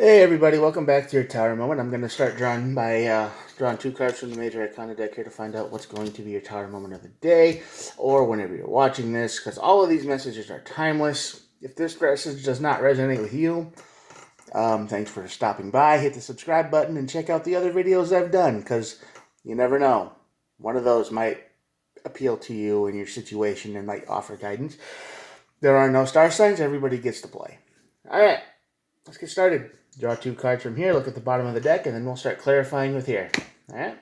Hey everybody, welcome back to your tower moment. I'm going to start drawing by drawing two cards from the Major Arcana deck here to find out what's going to be your tower moment of the day, or whenever you're watching this, because all of these messages are timeless. If this message does not resonate with you, thanks for stopping by. Hit the subscribe button and check out the other videos I've done, because you never know. One of those might appeal to you in your situation and might offer guidance. There are no star signs. Everybody gets to play. All right, let's get started. Draw two cards from here, look at the bottom of the deck, and then we'll start clarifying with here. Alright?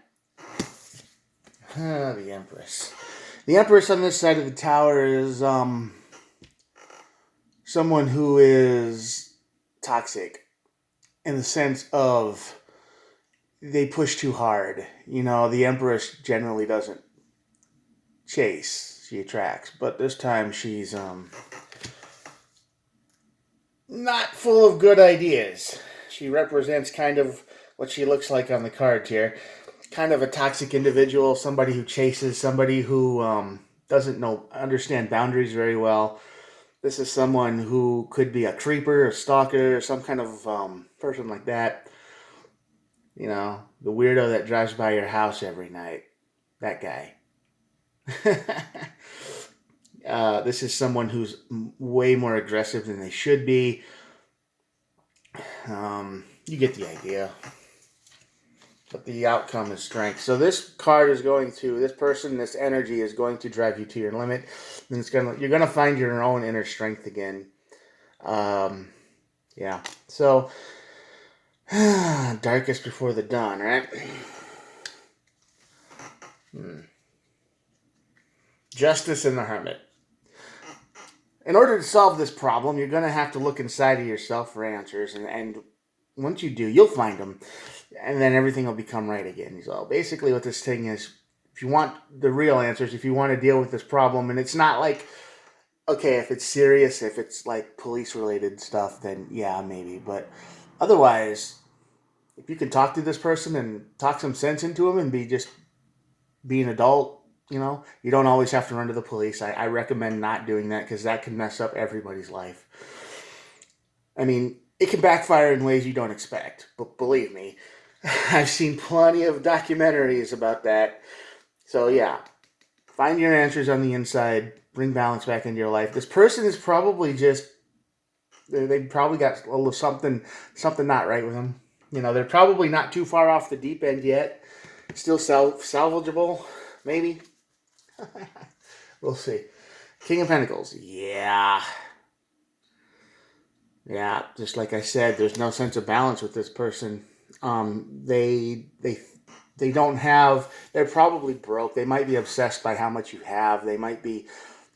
The Empress. The Empress on this side of the tower is someone who is toxic in the sense of they push too hard. You know, the Empress generally doesn't chase, she attracts. But this time she's not full of good ideas. She represents kind of what she looks like on the cards here. Kind of a toxic individual, somebody who chases, somebody who doesn't understand boundaries very well. This is someone who could be a creeper, a stalker, some kind of person like that. You know, the weirdo that drives by your house every night. That guy. This is someone who's way more aggressive than they should be. You get the idea. But the outcome is strength. So this card is going to, this person, this energy is going to drive you to your limit. And you're gonna find your own inner strength again. Yeah. So darkest before the dawn, right? Justice and the Hermit. In order to solve this problem, you're going to have to look inside of yourself for answers. And once you do, you'll find them. And then everything will become right again. So basically what this thing is, if you want the real answers, if you want to deal with this problem, and it's not like, okay, if it's serious, if it's like police-related stuff, then yeah, maybe. But otherwise, if you can talk to this person and talk some sense into them and be an adult, you know, you don't always have to run to the police. I recommend not doing that because that can mess up everybody's life. I mean, it can backfire in ways you don't expect. But believe me, I've seen plenty of documentaries about that. So yeah, find your answers on the inside. Bring balance back into your life. This person is probably just, they probably got a little something not right with them. You know, they're probably not too far off the deep end yet. Still salvageable, maybe. We'll see. King of Pentacles. Yeah. Yeah, just like I said, there's no sense of balance with this person. They don't have, they're probably broke. They might be obsessed by how much you have. They might be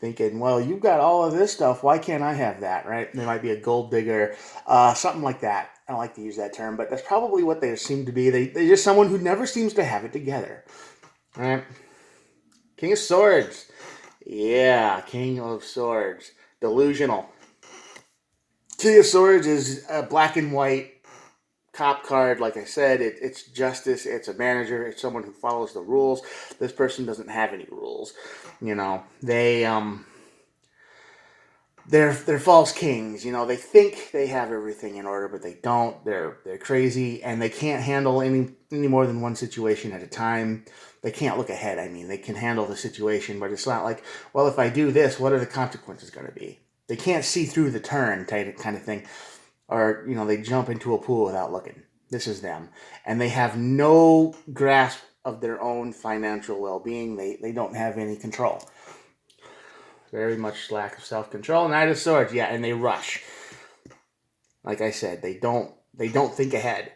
thinking, well, you've got all of this stuff. Why can't I have that, right? They might be a gold digger, something like that. I don't like to use that term, but that's probably what they seem to be. They're just someone who never seems to have it together, right? King of Swords. Yeah, King of Swords. Delusional. King of Swords is a black and white cop card. Like I said, it's justice. It's a manager. It's someone who follows the rules. This person doesn't have any rules. You know, they're false kings. You know, they think they have everything in order, but they don't. They're crazy, and they can't handle any more than one situation at a time. They can't look ahead. I mean, they can handle the situation, but it's not like, well, if I do this, what are the consequences going to be? They can't see through the turn kind of thing. Or, you know, they jump into a pool without looking. This is them. And they have no grasp of their own financial well-being. They don't have any control. Very much lack of self-control. Knight of Swords, yeah, and they rush. Like I said, they don't think ahead.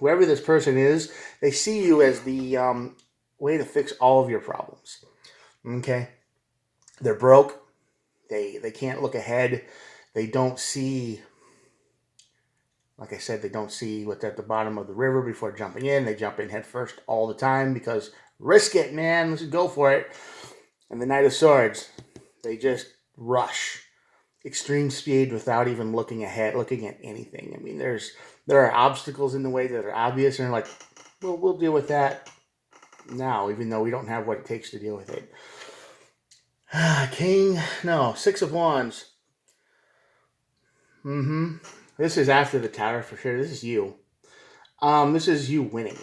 Whoever this person is, they see you as the way to fix all of your problems. Okay? They're broke. They can't look ahead. They don't see, like I said, they don't see what's at the bottom of the river before jumping in. They jump in head first all the time because risk it, man. Let's go for it. And the Knight of Swords, they just rush. Extreme speed without even looking ahead, looking at anything. I mean, there are obstacles in the way that are obvious, and they're like, well, we'll deal with that now, even though we don't have what it takes to deal with it. Six of Wands. This is after the tower for sure. This is you. This is you winning,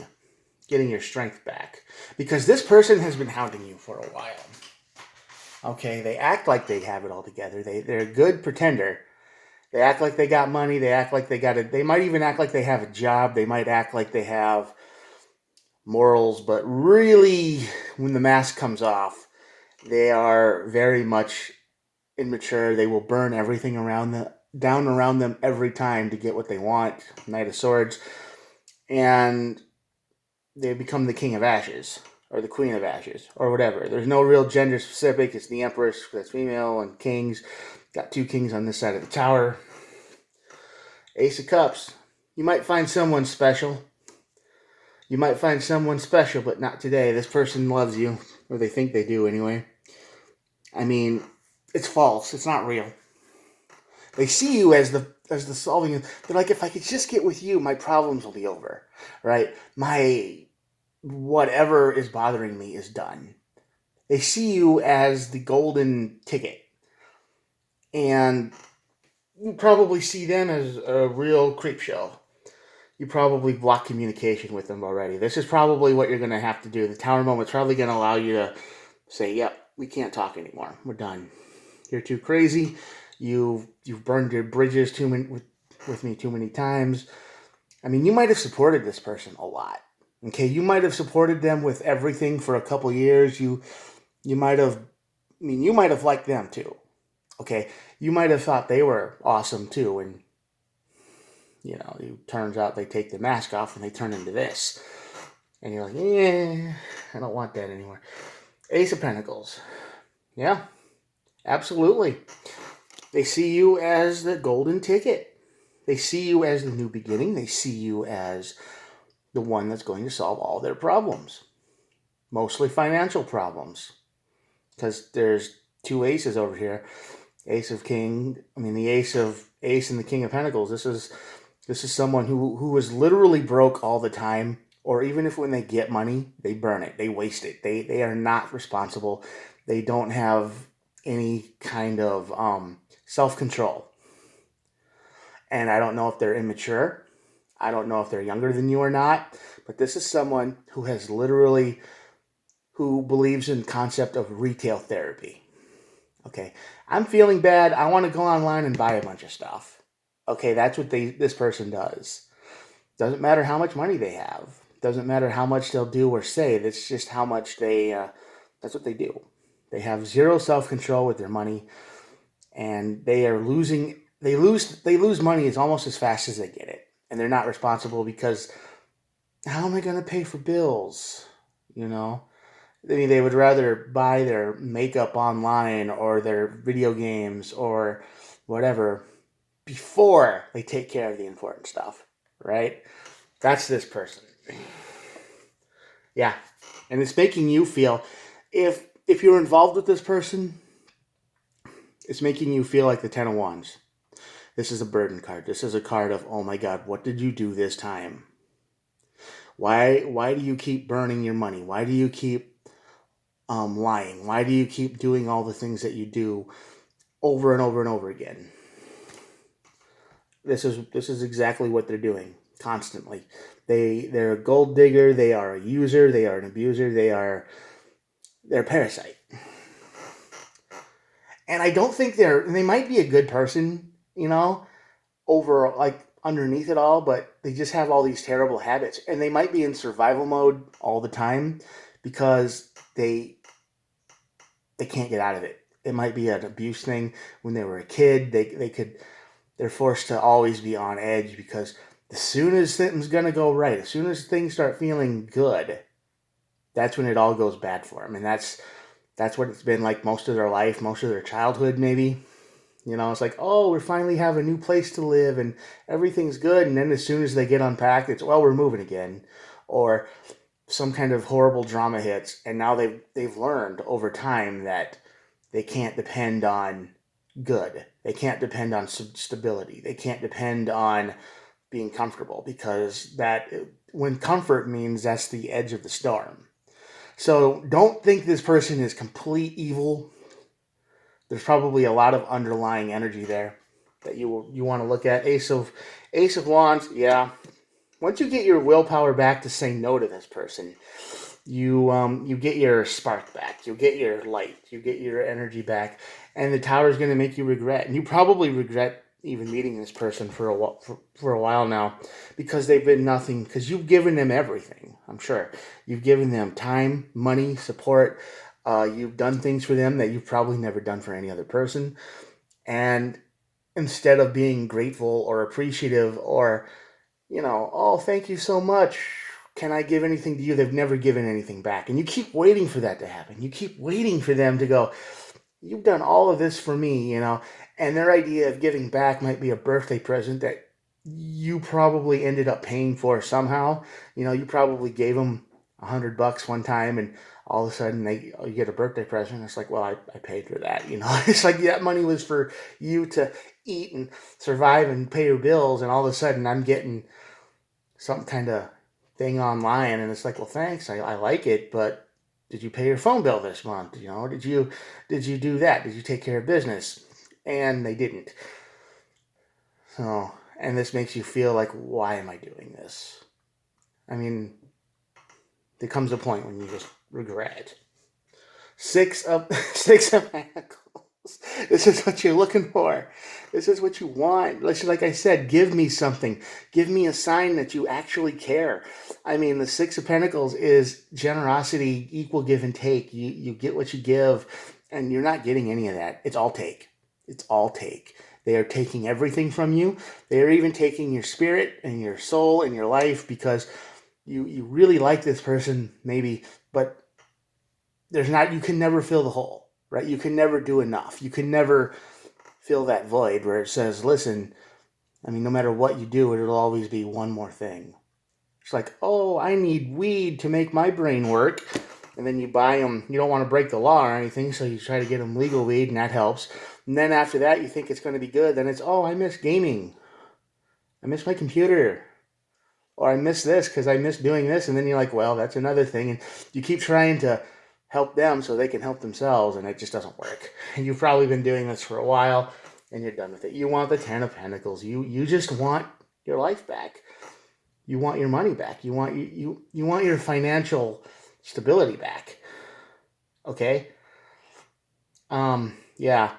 getting your strength back. Because this person has been hounding you for a while. Okay, they act like they have it all together. They're a good pretender. They act like they got money. They act like they got it. They might even act like they have a job. They might act like they have morals. But really, when the mask comes off, they are very much immature. They will burn everything down around them every time to get what they want. Knight of Swords. And they become the King of Ashes. Or the Queen of Ashes. Or whatever. There's no real gender specific. It's the Empress. That's female. And kings. Got 2 kings on this side of the tower. Ace of Cups. You might find someone special. You might find someone special, but not today. This person loves you. Or they think they do anyway. I mean, it's false. It's not real. They see you as the solving. They're like, if I could just get with you, my problems will be over. Right? My whatever is bothering me is done. They see you as the golden ticket. And you probably see them as a real creep show. You probably block communication with them already. This is probably what you're going to have to do. The tower moment's probably going to allow you to say, yep, we can't talk anymore. We're done. You're too crazy. You've burned your bridges with me too many times. I mean, you might have supported this person a lot. Okay, you might have supported them with everything for a couple years. You might have liked them too. Okay, you might have thought they were awesome too, and it turns out they take the mask off and they turn into this. And you're like, yeah, I don't want that anymore. Ace of Pentacles. Yeah, absolutely. They see you as the golden ticket. They see you as the new beginning. They see you as the one that's going to solve all their problems. Mostly financial problems. Because there's 2 aces over here. Ace and the King of Pentacles. This is someone who is literally broke all the time, or even if when they get money, they burn it, they waste it. They are not responsible. They don't have any kind of self-control. And I don't know if they're immature. I don't know if they're younger than you or not, but this is someone who believes in the concept of retail therapy. Okay, I'm feeling bad. I want to go online and buy a bunch of stuff. Okay, that's what this person does. Doesn't matter how much money they have. Doesn't matter how much they'll do or say. That's just how much that's what they do. They have zero self-control with their money, and they lose money as almost as fast as they get it. And they're not responsible because how am I going to pay for bills? I mean, they would rather buy their makeup online or their video games or whatever before they take care of the important stuff, right? That's this person. Yeah. And it's making you feel, if you're involved with this person, it's making you feel like the 10 of Wands. This is a burden card. This is a card of, oh my God, what did you do this time? Why do you keep burning your money? Why do you keep lying? Why do you keep doing all the things that you do over and over and over again? This is exactly what they're doing constantly. They're a gold digger. They are a user. They are an abuser. They're a parasite. And I don't think they might be a good person, over underneath it all, but they just have all these terrible habits, and they might be in survival mode all the time because they can't get out of it. It might be an abuse thing when they were a kid. They're forced to always be on edge because as soon as something's gonna go right, as soon as things start feeling good, that's when it all goes bad for them. And that's what it's been like most of their life, most of their childhood, maybe. It's like, oh, we finally have a new place to live and everything's good. And then as soon as they get unpacked, it's, well, we're moving again. Or some kind of horrible drama hits. And now they've learned over time that they can't depend on good. They can't depend on stability. They can't depend on being comfortable, because when comfort means that's the edge of the storm. So don't think this person is complete evil. There's probably a lot of underlying energy there that you want to look at. Ace of Wands, yeah. Once you get your willpower back to say no to this person, you get your spark back, you get your light, you get your energy back, and the Tower is going to make you regret, and you probably regret even meeting this person for a while now, because they've been nothing, because you've given them everything. I'm sure you've given them time, money, support. You've done things for them that you've probably never done for any other person, and instead of being grateful or appreciative or, oh, thank you so much, can I give anything to you? They've never given anything back. And you keep waiting for that to happen. You keep waiting for them to go, you've done all of this for me, And their idea of giving back might be a birthday present that you probably ended up paying for somehow. You probably gave them $100 one time, and all of a sudden you get a birthday present. It's like, well, I paid for that. It's like that money was for you to eat and survive and pay your bills, and all of a sudden I'm getting some kind of thing online, and it's like, well, thanks, I like it, but did you pay your phone bill this month? Did you do that? Did you take care of business? And they didn't. So, and this makes you feel like, why am I doing this? I mean, there comes a point when you just regret. Six of Pentacles. This is what you're looking for. This is what you want. Like I said, give me something. Give me a sign that you actually care. I mean, the Six of Pentacles is generosity, equal give and take. You get what you give, and you're not getting any of that. It's all take. It's all take. They are taking everything from you. They are even taking your spirit and your soul and your life, because you really like this person, maybe, but you can never fill the hole, right? You can never do enough. You can never fill that void where it says, listen, I mean, no matter what you do, it'll always be one more thing. It's like, oh, I need weed to make my brain work. And then you buy them. You don't want to break the law or anything, so you try to get them legal weed, and that helps. And then after that, you think it's going to be good. Then it's, oh, I miss gaming. I miss my computer. Or I miss this because I miss doing this. And then you're like, well, that's another thing. And you keep trying to help them so they can help themselves, and it just doesn't work. And you've probably been doing this for a while, and you're done with it. You want the Ten of Pentacles. You just want your life back. You want your money back. You want your financial stability back. Okay? Yeah.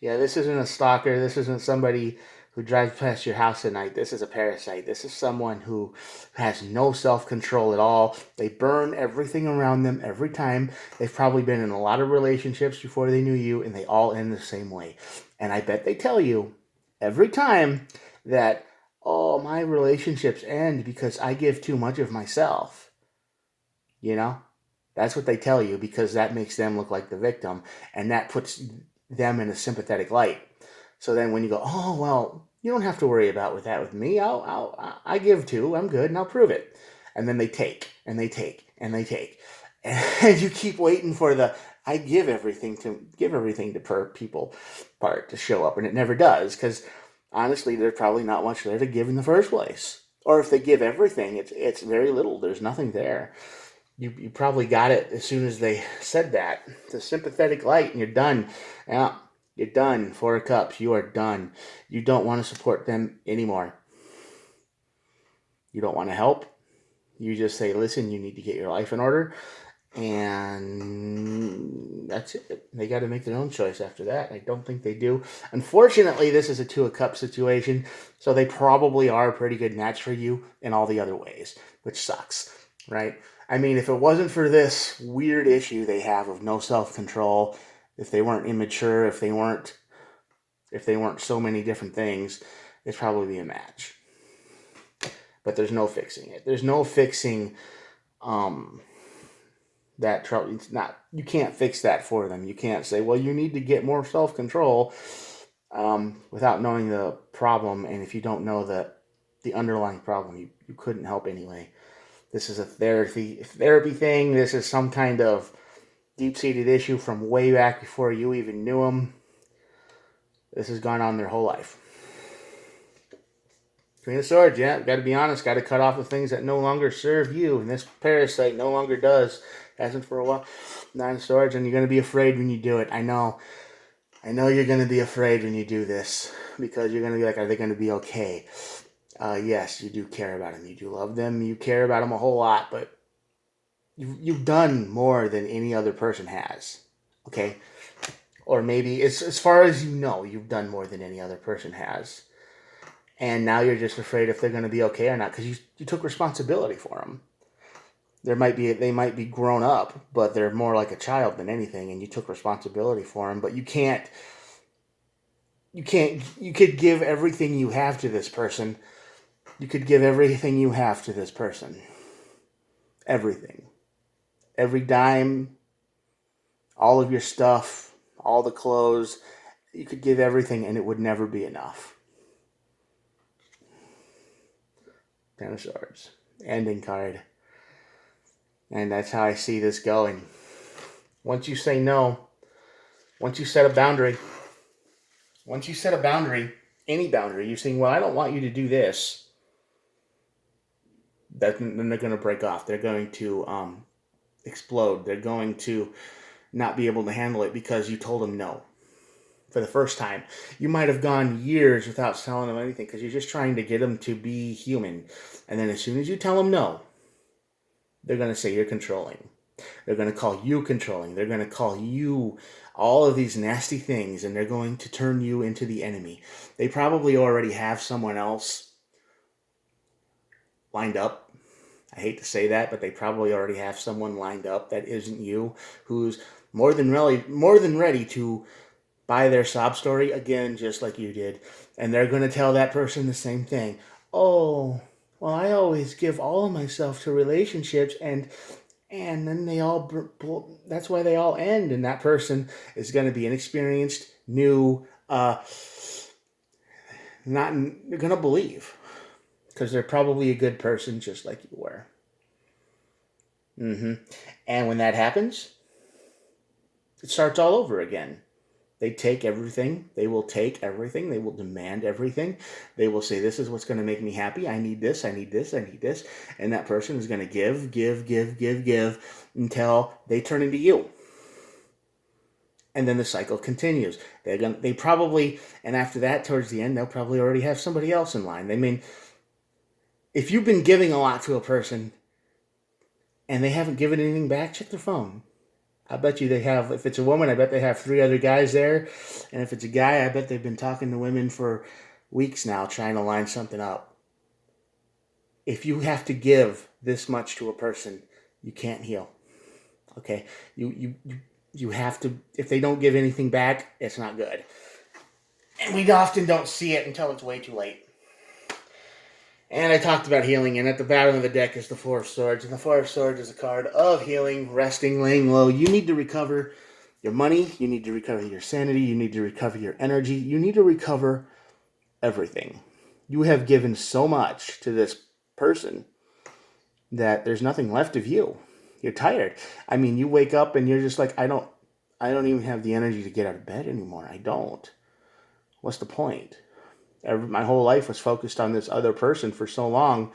This isn't a stalker. This isn't somebody who drives past your house at night. This is a parasite. This is someone who has no self-control at all. They burn everything around them every time. They've probably been in a lot of relationships before they knew you, and they all end the same way. And I bet they tell you every time that, oh, my relationships end because I give too much of myself. That's what they tell you, because that makes them look like the victim, and that puts them in a sympathetic light. So then when you go, oh, well, you don't have to worry about that with me. I give too. I'm good, and I'll prove it. And then they take, and they take, and they take. And you keep waiting for the, I give everything to people part to show up, and it never does, because honestly, there's probably not much there to give in the first place. Or if they give everything, it's very little. There's nothing there. You probably got it as soon as they said that. It's a sympathetic light, and you're done. Yeah, you're done. Four of Cups, you are done. You don't want to support them anymore. You don't want to help. You just say, listen, you need to get your life in order. And that's it. They got to make their own choice after that. I don't think they do. Unfortunately, this is a Two of Cups situation, so they probably are a pretty good match for you in all the other ways, which sucks, right? I mean, if it wasn't for this weird issue they have of no self-control, if they weren't immature, if they weren't so many different things, it'd probably be a match. But there's no fixing it. There's no fixing that trouble. It's not. You can't fix that for them. You can't say, well, you need to get more self-control without knowing the problem. And if you don't know the underlying problem, you couldn't help anyway. This is a therapy thing. This is some kind of deep-seated issue from way back before you even knew them. This has gone on their whole life. Queen of Swords, yeah, got to be honest. Got to cut off the things that no longer serve you. And this parasite no longer does. Hasn't for a while. Nine of Swords, and you're going to be afraid when you do it. I know you're going to be afraid when you do this. because you're going to be like, are they going to be okay? Yes, you do care about them. You do love them. You care about them a whole lot, but you've done more than any other person has. Okay? Or maybe it's as far as you know, you've done more than any other person has. And now you're just afraid if they're going to be okay or not because you took responsibility for them. They might be grown up, but they're more like a child than anything, and you took responsibility for them. But you could give everything you have to this person. You could give everything you have to this person. Everything. Every dime, all of your stuff, all the clothes. You could give everything and it would never be enough. 10 of Swords. Ending card. And that's how I see this going. Once you say no, once you set a boundary, any boundary, you're saying, well, I don't want you to do this, then they're going to break off. They're going to explode. They're going to not be able to handle it because you told them no for the first time. You might have gone years without telling them anything because you're just trying to get them to be human. And then as soon as you tell them no, they're going to say you're controlling. They're going to call you controlling. They're going to call you all of these nasty things, and they're going to turn you into the enemy. They probably already have someone else lined up. I hate to say that, but they probably already have someone lined up that isn't you, who's more than ready to buy their sob story again, just like you did. And they're going to tell that person the same thing. Oh, well, I always give all of myself to relationships, and then that's why they all end. And that person is going to be inexperienced, new, they're going to believe because they're probably a good person just like you were. And when that happens, it starts all over again. They take everything. They will take everything. They will demand everything. They will say, this is what's going to make me happy. I need this. I need this. I need this. And that person is going to give until they turn into you. And then the cycle continues. They probably, and after that, towards the end, they'll probably already have somebody else in line. I mean, if you've been giving a lot to a person and they haven't given anything back, check their phone. I bet you they have, if it's a woman, I bet they have 3 other guys there. And if it's a guy, I bet they've been talking to women for weeks now trying to line something up. If you have to give this much to a person, you can't heal. Okay? You have to, if they don't give anything back, it's not good. And we often don't see it until it's way too late. And I talked about healing, and at the bottom of the deck is the Four of Swords. And the Four of Swords is a card of healing, resting, laying low. You need to recover your money. You need to recover your sanity. You need to recover your energy. You need to recover everything. You have given so much to this person that there's nothing left of you. You're tired. I mean, you wake up and you're just like, I don't even have the energy to get out of bed anymore. I don't. What's the point? My whole life was focused on this other person for so long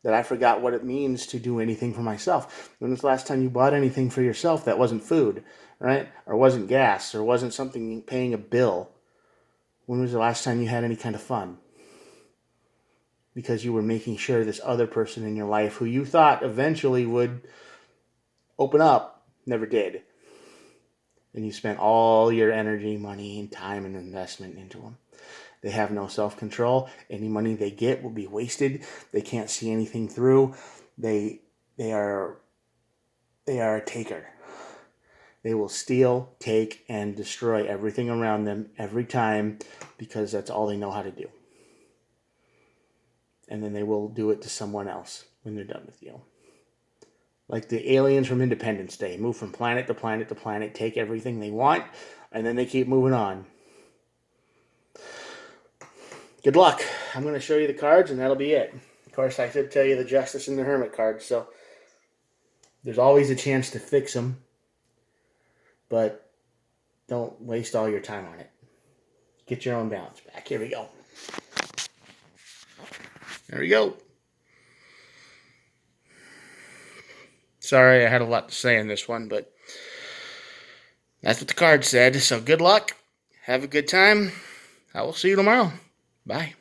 that I forgot what it means to do anything for myself. When was the last time you bought anything for yourself that wasn't food, right? Or wasn't gas, or wasn't something paying a bill? When was the last time you had any kind of fun? Because you were making sure this other person in your life who you thought eventually would open up never did. And you spent all your energy, money, and time and investment into them. They have no self-control. Any money they get will be wasted. They can't see anything through. They are a taker. They will steal, take, and destroy everything around them every time because that's all they know how to do. And then they will do it to someone else when they're done with you. Like the aliens from Independence Day. Move from planet to planet to planet, take everything they want, and then they keep moving on. Good luck. I'm going to show you the cards, and that'll be it. Of course, I should tell you the Justice and the Hermit cards, so there's always a chance to fix them, but don't waste all your time on it. Get your own balance back. Here we go. There we go. Sorry, I had a lot to say in this one, but that's what the card said. So good luck. Have a good time. I will see you tomorrow. Bye.